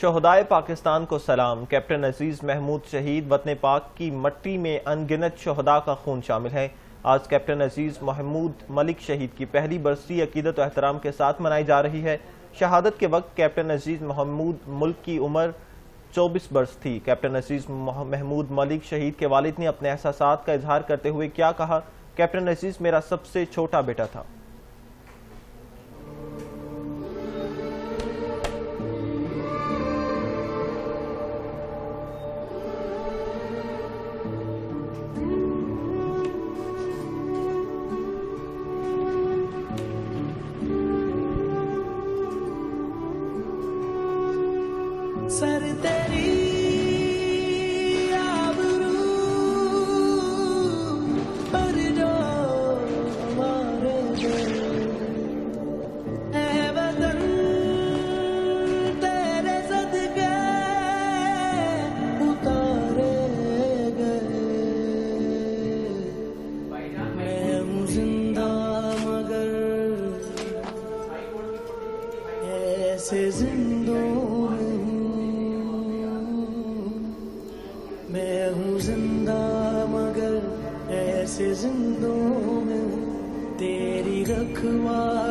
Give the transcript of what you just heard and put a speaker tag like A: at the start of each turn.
A: शोहदाए पाकिस्तान को सलाम। कैप्टन अजीज महमूद शहीद। वतन पाक की मट्टी में अनगिनत शोहदा का खून शामिल है। आज कैप्टन अजीज महमूद मलिक शहीद की पहली बरसी अकीदत और एहतराम के साथ मनाई जा रही है। शहादत के वक्त कैप्टन अजीज महमूद मुल्क की उम्र 24 बरस थी। कैप्टन अजीज महमूद मलिक शहीद के वालिद ने अपने एहसासात का इजहार करते हुए क्या कहा। कैप्टन अजीज मेरा सबसे छोटा बेटा था।
B: सर तेरी आबरू पर जो हमारे है वतन तेरे सदके उतारे गए। मैं हूँ जिंदा मगर ऐसे जिंदों मैं हूँ जिंदा मगर ऐसे जिंदों में तेरी रखवाली